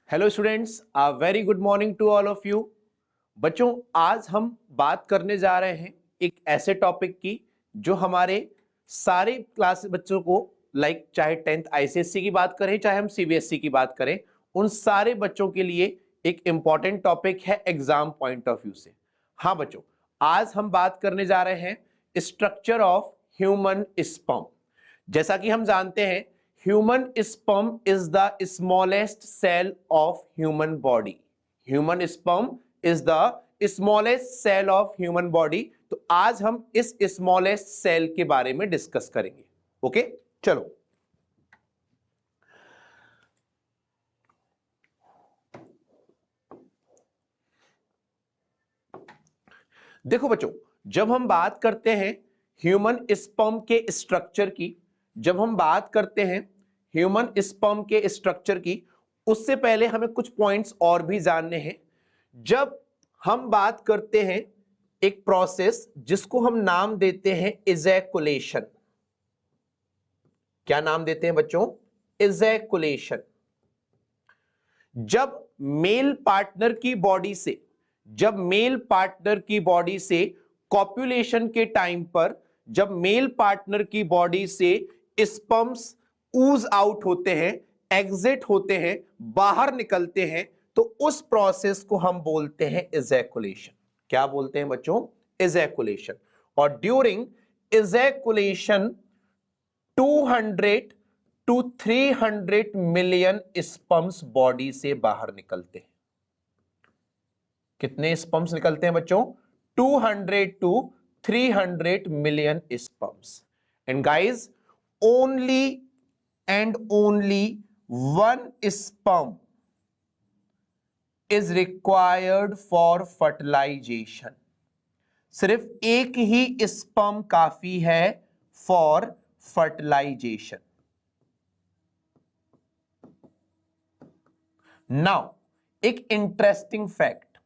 Hello students, very good morning to all of you. बच्चों, आज हम बात करने जा रहे हैं एक ऐसे टॉपिक की जो हमारे सारे क्लास बच्चों को चाहे 10th आईसीएससी की बात करें चाहे हम सीबीएसई की बात करें, उन सारे बच्चों के लिए एक इंपॉर्टेंट टॉपिक है एग्जाम पॉइंट ऑफ व्यू से। हाँ बच्चों, आज हम बात करने जा रहे हैं स्ट्रक्चर ऑफ ह्यूमन स्पर्म। जैसा कि हम जानते हैं, human sperm is the smallest cell of human body. Human sperm is the smallest cell of human body. तो आज हम इस smallest cell के बारे में डिस्कस करेंगे। ओके, चलो देखो बच्चों, जब हम बात करते हैं ह्यूमन स्पर्म के स्ट्रक्चर की, जब हम बात करते हैं ह्यूमन स्पर्म के स्ट्रक्चर की, उससे पहले हमें कुछ पॉइंट्स और भी जानने हैं। जब हम बात करते हैं एक प्रोसेस जिसको हम नाम देते हैं इजैकुलेशन। क्या नाम देते हैं बच्चों? इजैकुलेशन। जब मेल पार्टनर की बॉडी से कॉपुलेशन के टाइम पर जब मेल पार्टनर की बॉडी से स्पर्म्स ऊज आउट होते हैं, एग्जिट होते हैं, बाहर निकलते हैं, तो उस प्रोसेस को हम बोलते हैं इजैकुलेशन। क्या बोलते हैं बच्चों? इजैकुलेशन। और during ejaculation 200 to 300 million sperms body से बाहर निकलते हैं। कितने स्पर्म्स निकलते हैं बच्चों? 200 to 300 million sperms. And guys, only and only one sperm is required for fertilization. सिर्फ एक ही स्पर्म काफी है फॉर फर्टिलाइजेशन। नाउ एक इंटरेस्टिंग फैक्ट,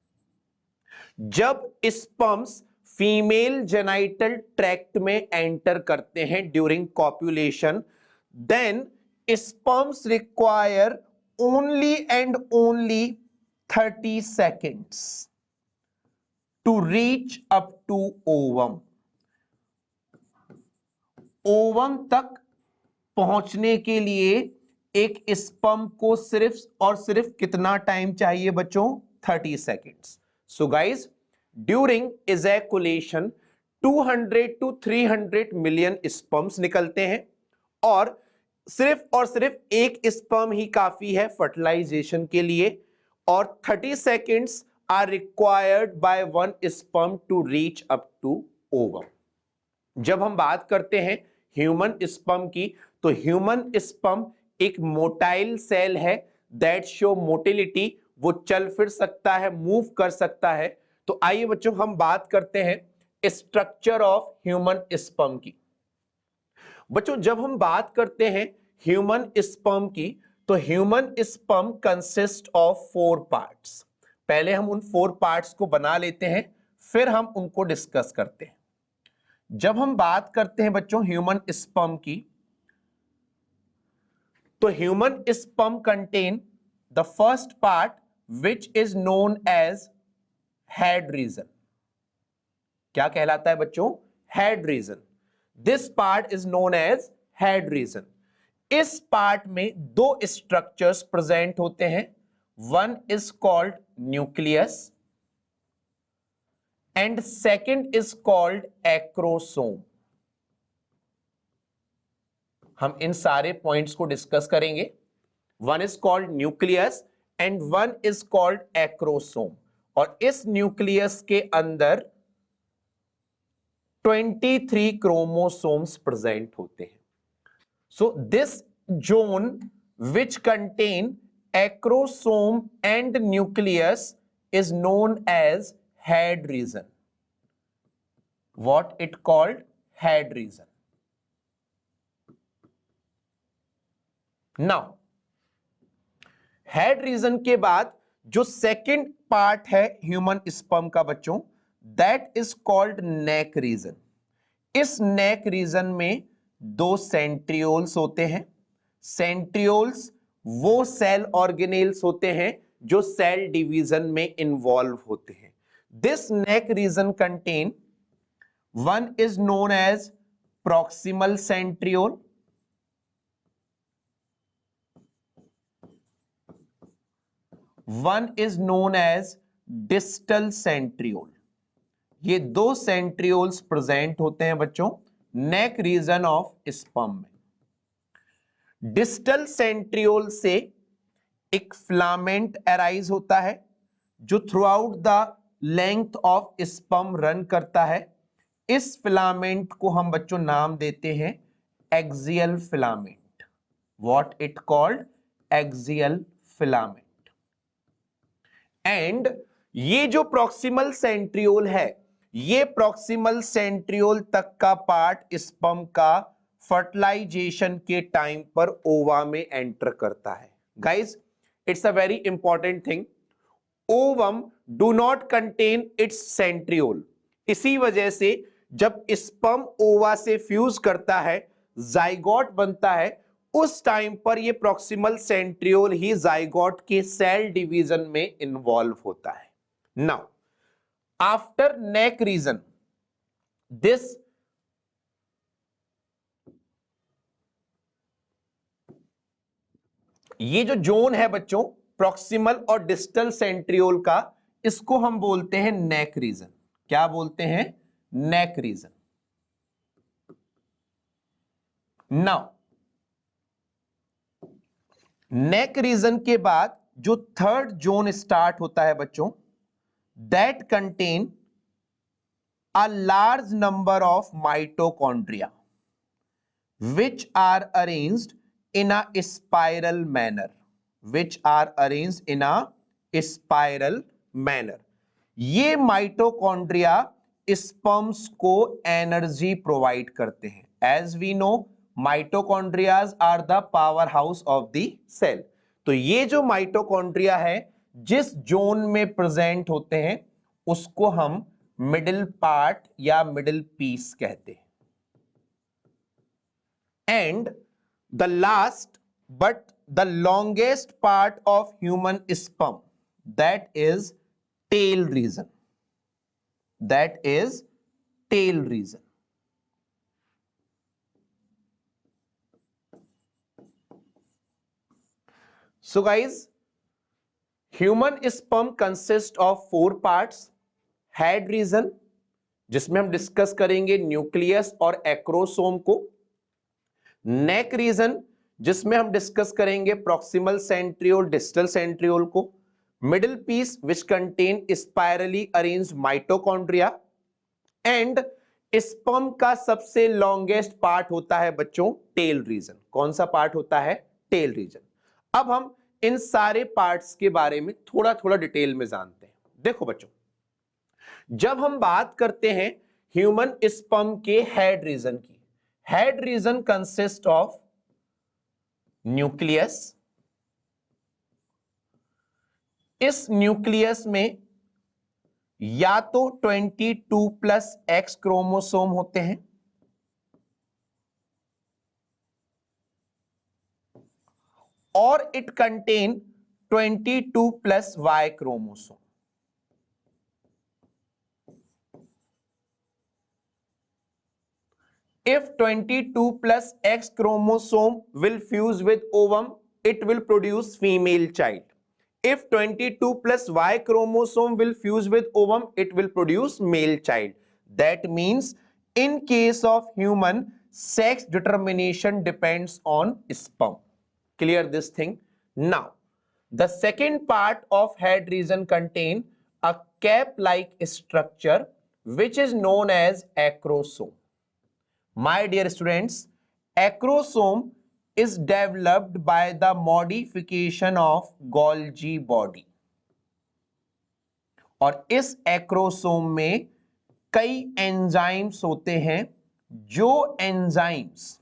जब स्पर्म्स फीमेल जेनाइटल ट्रैक्ट में एंटर करते हैं during copulation, then sperms require only and only 30 seconds to reach up to ovum. Ovum तक पहुंचने के लिए एक स्पर्म को सिर्फ और सिर्फ कितना टाइम चाहिए बच्चों? 30 seconds. So guys, during ejaculation 200 to 300 million sperms निकलते हैं और सिर्फ एक स्पर्म ही काफी है फर्टिलाइजेशन के लिए, और 30 seconds are required by one sperm to reach up to ovum. जब हम बात करते हैं ह्यूमन स्पर्म की, तो ह्यूमन स्पर्म एक मोटाइल सेल है दैट शो मोटिलिटी। वो चल फिर सकता है, मूव कर सकता है। तो आइए बच्चों, हम बात करते हैं स्ट्रक्चर ऑफ ह्यूमन स्पर्म की। बच्चों, जब हम बात करते हैं ह्यूमन स्पर्म की, तो human sperm consist of 4 parts. पहले हम उन 4 पार्ट्स को बना लेते हैं, फिर हम उनको डिस्कस करते हैं। जब हम बात करते हैं बच्चों ह्यूमन स्पर्म की, तो human sperm contain the first part which is known as head region. क्या कहलाता है बच्चों? Head region. This part is known as head region. इस पार्ट में 2 स्ट्रक्चर्स प्रेजेंट होते हैं। One is called nucleus and second is called acrosome. हम इन सारे पॉइंट्स को डिस्कस करेंगे। One is called nucleus and one is called acrosome. और इस न्यूक्लियस के अंदर 23 क्रोमोसोम्स प्रेजेंट होते हैं। So this zone which contain acrosome and nucleus is known as head region. What it called? Head region. Now, head region के बाद जो second part है ह्यूमन स्पर्म का बच्चों, that is called neck region. इस neck region में 2 centrioles होते हैं। सेंट्रियोल्स वो सेल ऑर्गेनेल्स होते हैं जो सेल डिवीजन में इन्वॉल्व होते हैं। This neck region contain one is known as proximal centriole, one is known as distal centriole. ये दो सेंट्रियोल्स प्रेजेंट होते हैं बच्चों नेक रीजन ऑफ स्पर्म में। डिस्टल सेंट्रियोल से एक फिलामेंट अराइज होता है जो throughout the length of sperm run करता है। इस फिलामेंट को हम बच्चों नाम देते हैं axial filament. What it called? Axial filament. And ये जो प्रॉक्सिमल सेंट्रियोल है, ये प्रॉक्सिमल सेंट्रियोल तक का पार्ट स्पर्म का फर्टिलाइजेशन के टाइम पर ओवा में एंटर करता है। Guys, it's a very important thing. Ovum do not contain it's centriole. इसी वजह से जब स्पर्म ओवा से फ्यूज करता है, जाइगोट बनता है, उस टाइम पर ये प्रॉक्सिमल सेंट्रियोल ही जाइगोट के सेल डिवीजन में इन्वॉल्व होता है। Now after neck region, this ये जो जोन है बच्चों प्रॉक्सिमल और डिस्टल सेंट्रियोल का, इसको हम बोलते हैं नेक रीजन। क्या बोलते हैं? Neck region. Now neck region के बाद जो थर्ड जोन स्टार्ट होता है बच्चों, that contain a large number of mitochondria which are arranged in a spiral manner, which are arranged in a spiral manner। ये माइटोकॉन्ड्रिया स्पर्म्स को energy provide करते हैं। As we know mitochondrias are the power house of the cell. तो ये जो mitochondria है जिस zone में प्रेजेंट होते हैं उसको हम मिडिल पार्ट या मिडिल पीस कहते हैं। And the last but the longest part of human sperm, that is tail region, that is tail region। So guys, human sperm consists of 4 parts। head region जिसमें हम discuss करेंगे nucleus और acrosome को, neck region जिसमें हम discuss करेंगे proximal centriole, distal centriole को, middle piece which contain spirally arranged mitochondria, and sperm का सबसे लॉन्गेस्ट पार्ट होता है बच्चों टेल रीजन। कौन सा पार्ट होता है? Tail region. अब हम इन सारे पार्ट्स के बारे में थोड़ा थोड़ा डिटेल में जानते हैं। देखो बच्चों, जब हम बात करते हैं ह्यूमन स्पर्म के हेड रीजन की, head region consists of nucleus. इस न्यूक्लियस में या तो 22+X क्रोमोसोम होते हैं और it contain 22+Y chromosome. If 22+X chromosome will fuse with ovum, it will produce female child. If 22+Y chromosome will fuse with ovum, it will produce male child. That means in case of human, sex determination depends on sperm. Clear this thing? Now, the second part of head region contain a cap-like structure which is known as acrosome. My dear students, acrosome is developed by the modification of Golgi body। और इस acrosome में कई enzymes होते हैं जो enzymes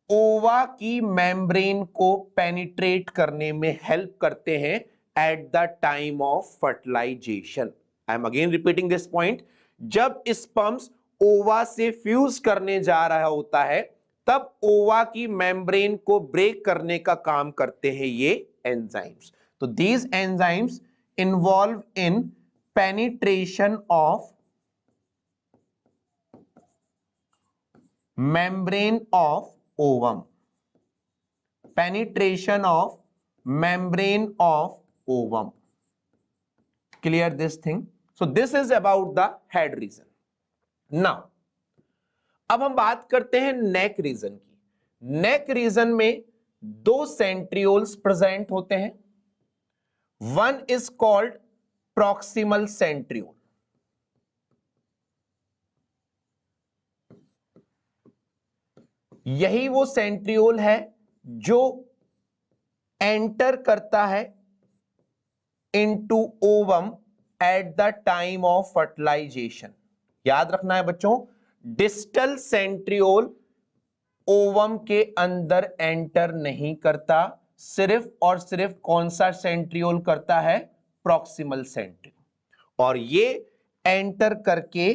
ओवा की membrane को पेनिट्रेट करने में हेल्प करते हैं at the time of fertilization. I am again repeating this point. जब स्पर्म्स ओवा से फ्यूज करने जा रहा होता है तब ओवा की मेम्ब्रेन को ब्रेक करने का काम करते हैं ये एंजाइम्स। तो these enzymes involve in penetration of membrane of ovum, penetration of membrane of ovum. Clear this thing? So this is about the head region. Now अब हम बात करते हैं नेक रीजन की। नेक रीजन में दो सेंट्रियोल्स प्रेजेंट होते हैं। One is called proximal centriole, यही वो सेंट्रियोल है जो एंटर करता है into ovum at the time of fertilization. याद रखना है बच्चों, डिस्टल सेंट्रियोल ओवम के अंदर एंटर नहीं करता, सिर्फ और सिर्फ कौन सा सेंट्रियोल करता है? Proximal centriole. और ये एंटर करके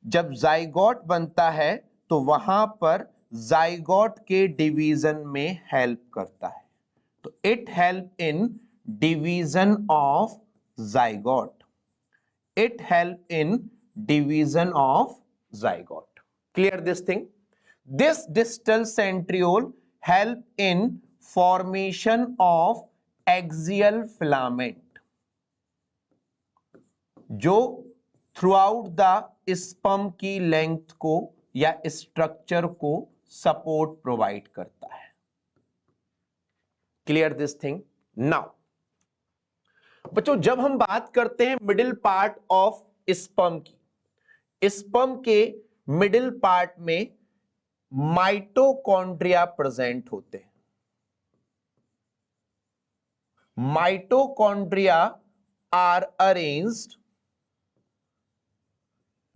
जब जाइगोट बनता है तो वहां पर जाइगोट के डिवीजन में हेल्प करता है। तो it help in division of zygote, it help in division of zygote. Clear this thing? This distal centriole help in formation of axial filament, जो थ्रू आउट द स्पर्म की length को या structure को support provide करता है। Clear this thing? Now बच्चों, जब हम बात करते हैं मिडिल पार्ट ऑफ स्पर्म की, स्पर्म के मिडिल पार्ट में माइटोकॉन्ड्रिया प्रेजेंट होते हैं। Mitochondria are arranged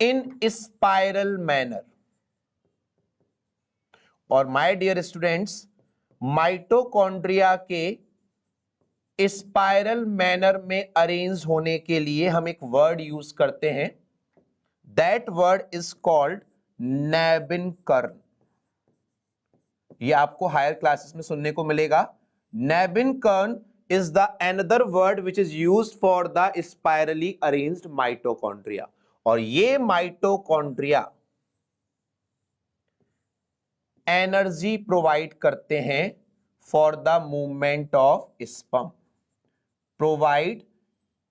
in spiral manner. और माय डियर स्टूडेंट्स, माइटोकॉन्ड्रिया के स्पाइरल मैनर में अरेंज होने के लिए हम एक वर्ड यूज करते हैं, that word is called nebenkern. ये आपको हायर क्लासेस में सुनने को मिलेगा। नेबिनकर्न is the another word which is used for the spirally arranged mitochondria। और ये माइटोकॉन्ड्रिया एनर्जी प्रोवाइड करते हैं for the movement of sperm, provide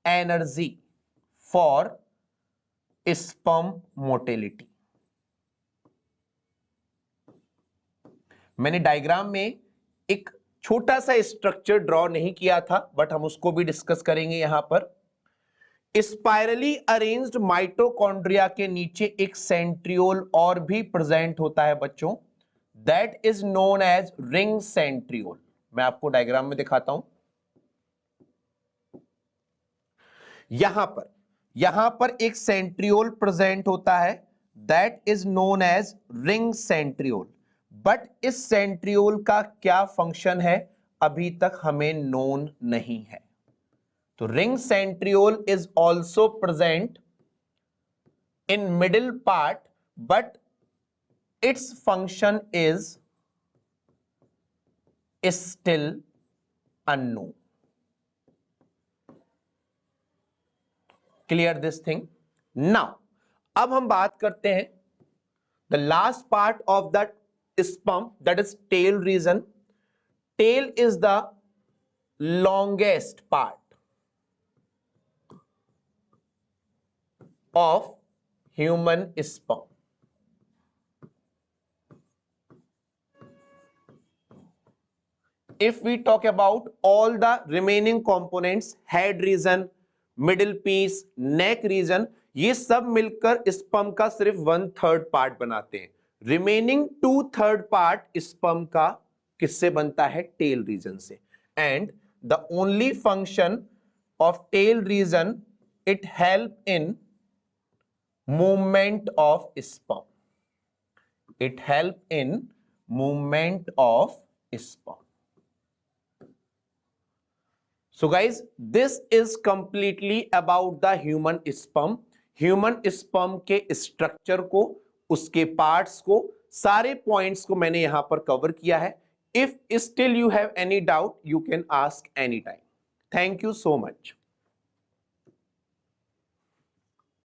energy for sperm motility. मैंने डायग्राम में एक छोटा सा स्ट्रक्चर ड्रॉ नहीं किया था, बट हम उसको भी डिस्कस करेंगे यहां पर। स्पाइरली अरेंज्ड माइटोकॉन्ड्रिया के नीचे एक सेंट्रियोल और भी प्रेजेंट होता है बच्चों, that is known as ring centriole. मैं आपको डायग्राम में दिखाता हूं। यहां पर एक सेंट्रियोल प्रेजेंट होता है, that is known as ring centriole. But इस सेंट्रियोल का क्या फंक्शन है अभी तक हमें नोन नहीं है। तो ring centriole is also present in middle part, but its function is still unknown. Clear this thing? Now अब हम बात करते हैं the last part of that sperm, that is tail region. Tail is the longest part of human sperm. If we talk about all the remaining components, head region, middle piece, neck region, ये सब मिलकर sperm का सिर्फ 1/3 part बनाते हैं। Remaining 2/3 part sperm का किससे बनता है? टेल रीजन से। And the only function of tail region, it help in movement of sperm, it help in movement of sperm. So guys, this is completely about the human sperm। Human sperm के structure को, उसके parts को सारे points को मैंने यहां पर cover किया है। If still you have any doubt, you can ask any time. Thank you so much.